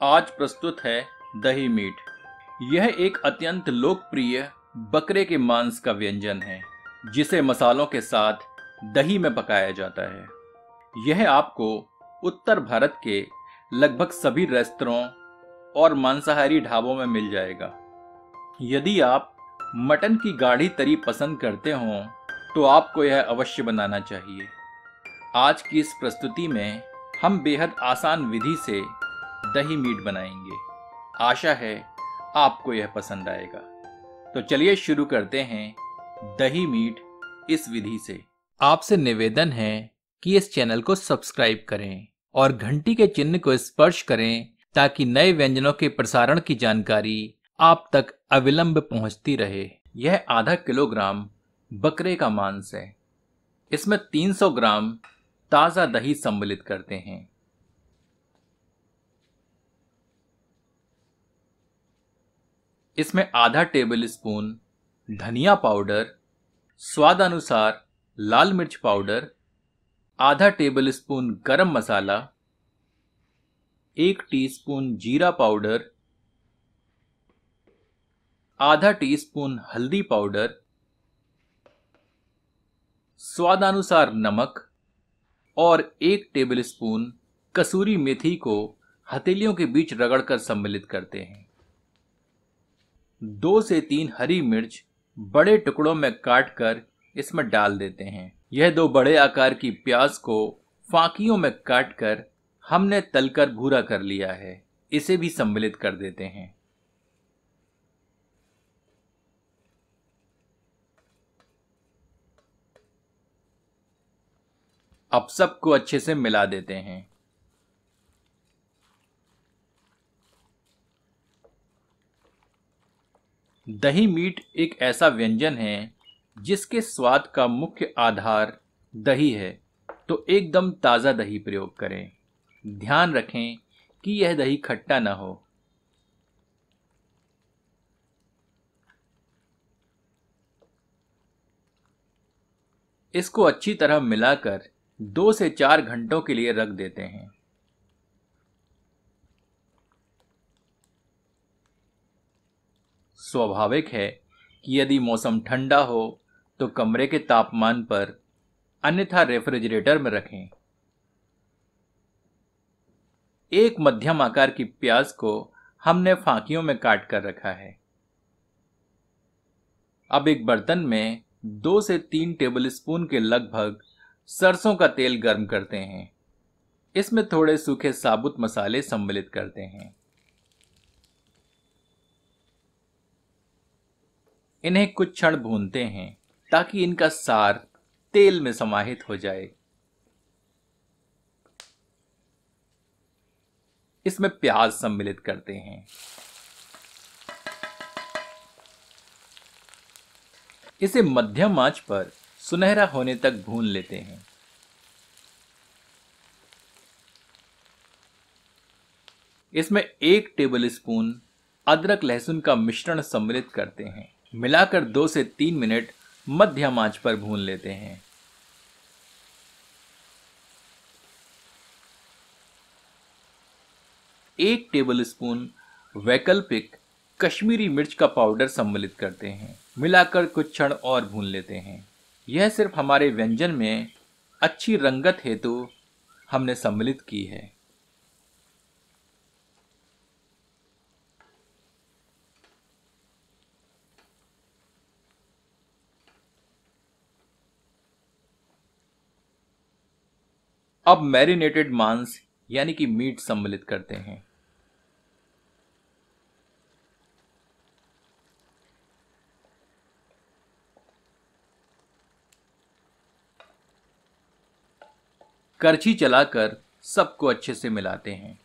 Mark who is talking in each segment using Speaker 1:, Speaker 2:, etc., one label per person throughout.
Speaker 1: आज प्रस्तुत है दही मीट। यह एक अत्यंत लोकप्रिय बकरे के मांस का व्यंजन है जिसे मसालों के साथ दही में पकाया जाता है। यह आपको उत्तर भारत के लगभग सभी रेस्तरां और मांसाहारी ढाबों में मिल जाएगा। यदि आप मटन की गाढ़ी तरी पसंद करते हों तो आपको यह अवश्य बनाना चाहिए। आज की इस प्रस्तुति में हम बेहद आसान विधि से दही मीट बनाएंगे। आशा है आपको यह पसंद आएगा। तो चलिए शुरू करते हैं दही मीट इस विधि से। आपसे निवेदन है कि इस चैनल को सब्सक्राइब करें और घंटी के चिन्ह को स्पर्श करें ताकि नए व्यंजनों के प्रसारण की जानकारी आप तक अविलंब पहुंचती रहे। यह आधा किलोग्राम बकरे का मांस है। इसमें 300 ग्राम ताज़ा दही सम्मिलित करते हैं। इसमें आधा टेबल स्पून धनिया पाउडर, स्वादानुसार लाल मिर्च पाउडर, आधा टेबल स्पून गरम मसाला, 1 टीस्पून जीरा पाउडर, आधा टीस्पून हल्दी पाउडर, स्वादानुसार नमक और 1 टेबल स्पून कसूरी मेथी को हथेलियों के बीच रगड़कर सम्मिलित करते हैं। 2 से 3 हरी मिर्च बड़े टुकड़ों में काटकर इसमें डाल देते हैं। यह 2 बड़े आकार की प्याज को फांकियों में काटकर हमने तलकर भूरा कर लिया है, इसे भी सम्मिलित कर देते हैं। अब सबको अच्छे से मिला देते हैं। दही मीट एक ऐसा व्यंजन है जिसके स्वाद का मुख्य आधार दही है, तो एकदम ताज़ा दही प्रयोग करें। ध्यान रखें कि यह दही खट्टा न हो। इसको अच्छी तरह मिलाकर 2 से 4 घंटों के लिए रख देते हैं। स्वाभाविक है कि यदि मौसम ठंडा हो तो कमरे के तापमान पर, अन्यथा रेफ्रिजरेटर में रखें। एक मध्यम आकार की प्याज को हमने फांकियों में काट कर रखा है। अब एक बर्तन में 2 से 3 टेबल स्पून के लगभग सरसों का तेल गर्म करते हैं। इसमें थोड़े सूखे साबुत मसाले सम्मिलित करते हैं। इन्हें कुछ क्षण भूनते हैं ताकि इनका सार तेल में समाहित हो जाए। इसमें प्याज सम्मिलित करते हैं। इसे मध्यम आंच पर सुनहरा होने तक भून लेते हैं। इसमें 1 टेबल स्पून अदरक लहसुन का मिश्रण सम्मिलित करते हैं। मिलाकर 2 से 3 मिनट मध्यम आंच पर भून लेते हैं। एक टेबल स्पून वैकल्पिक कश्मीरी मिर्च का पाउडर सम्मिलित करते हैं। मिलाकर कुछ क्षण और भून लेते हैं। यह सिर्फ हमारे व्यंजन में अच्छी रंगत हेतु हमने सम्मिलित की है। अब मैरिनेटेड मांस यानी कि मीट सम्मिलित करते हैं। करछी चलाकर सबको अच्छे से मिलाते हैं।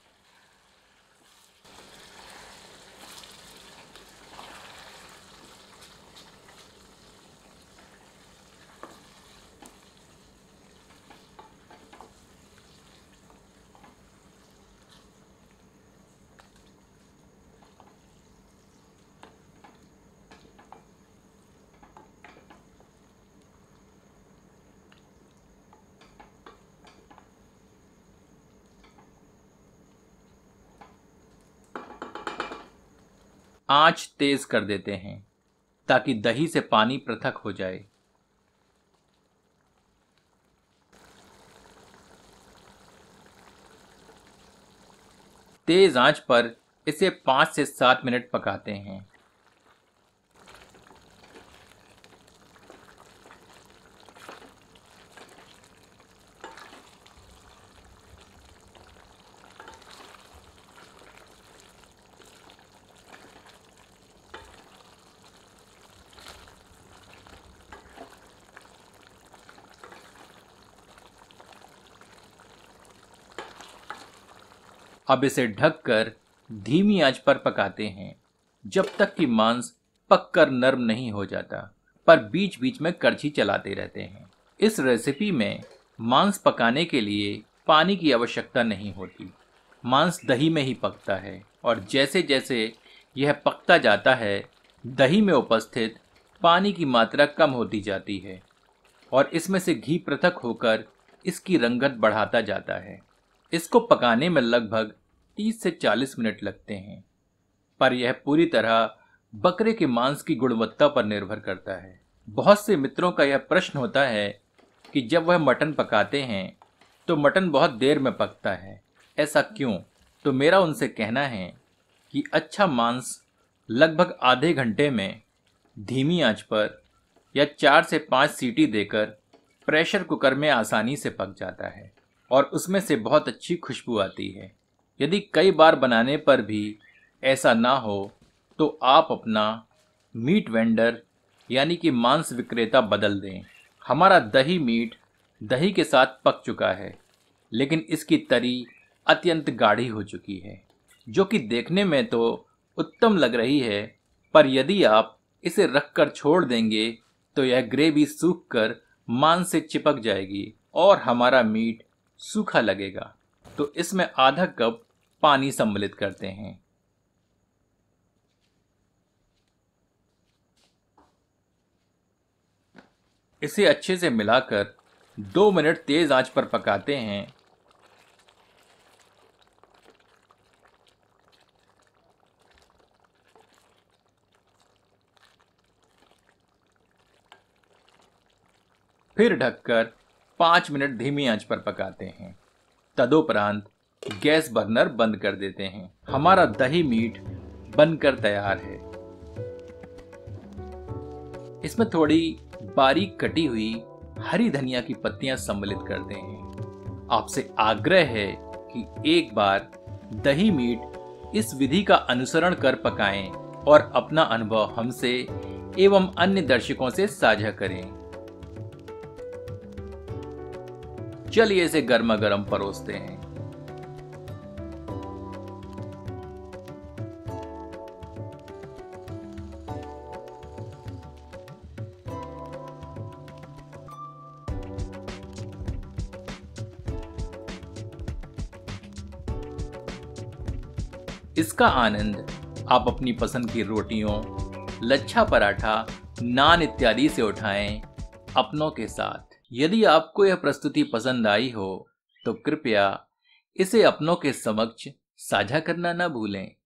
Speaker 1: आंच तेज कर देते हैं ताकि दही से पानी पृथक हो जाए। तेज आंच पर इसे 5 से 7 मिनट पकाते हैं। अब इसे ढककर धीमी आंच पर पकाते हैं जब तक कि मांस पककर नरम नहीं हो जाता, पर बीच बीच में करछी चलाते रहते हैं। इस रेसिपी में मांस पकाने के लिए पानी की आवश्यकता नहीं होती। मांस दही में ही पकता है और जैसे जैसे यह पकता जाता है, दही में उपस्थित पानी की मात्रा कम होती जाती है और इसमें से घी पृथक होकर इसकी रंगत बढ़ाता जाता है। इसको पकाने में लगभग 30 से 40 मिनट लगते हैं, पर यह पूरी तरह बकरे के मांस की गुणवत्ता पर निर्भर करता है। बहुत से मित्रों का यह प्रश्न होता है कि जब वह मटन पकाते हैं तो मटन बहुत देर में पकता है, ऐसा क्यों? तो मेरा उनसे कहना है कि अच्छा मांस लगभग आधे घंटे में धीमी आंच पर या 4 से 5 सीटी देकर प्रेशर कुकर में आसानी से पक जाता है और उसमें से बहुत अच्छी खुशबू आती है। यदि कई बार बनाने पर भी ऐसा ना हो तो आप अपना मीट वेंडर यानी कि मांस विक्रेता बदल दें। हमारा दही मीट दही के साथ पक चुका है, लेकिन इसकी तरी अत्यंत गाढ़ी हो चुकी है, जो कि देखने में तो उत्तम लग रही है, पर यदि आप इसे रखकर छोड़ देंगे तो यह ग्रेवी सूखकर मांस से चिपक जाएगी और हमारा मीट सूखा लगेगा। तो इसमें आधा कप पानी सम्मिलित करते हैं। इसे अच्छे से मिलाकर 2 मिनट तेज आंच पर पकाते हैं। फिर ढककर 5 मिनट धीमी आंच पर पकाते हैं। तदुपरांत गैस बर्नर बंद कर देते हैं। हमारा दही मीट बनकर तैयार है। इसमें थोड़ी बारीक कटी हुई हरी धनिया की पत्तियां सम्मिलित कर दें। आपसे आग्रह है कि एक बार दही मीट इस विधि का अनुसरण कर पकाएं और अपना अनुभव हमसे एवं अन्य दर्शकों से साझा करें। चलिए इसे गर्मा गर्म परोसते हैं। इसका आनंद आप अपनी पसंद की रोटियों, लच्छा पराठा, नान इत्यादि से उठाएं अपनों के साथ। यदि आपको यह प्रस्तुति पसंद आई हो तो कृपया इसे अपनों के समक्ष साझा करना न भूलें।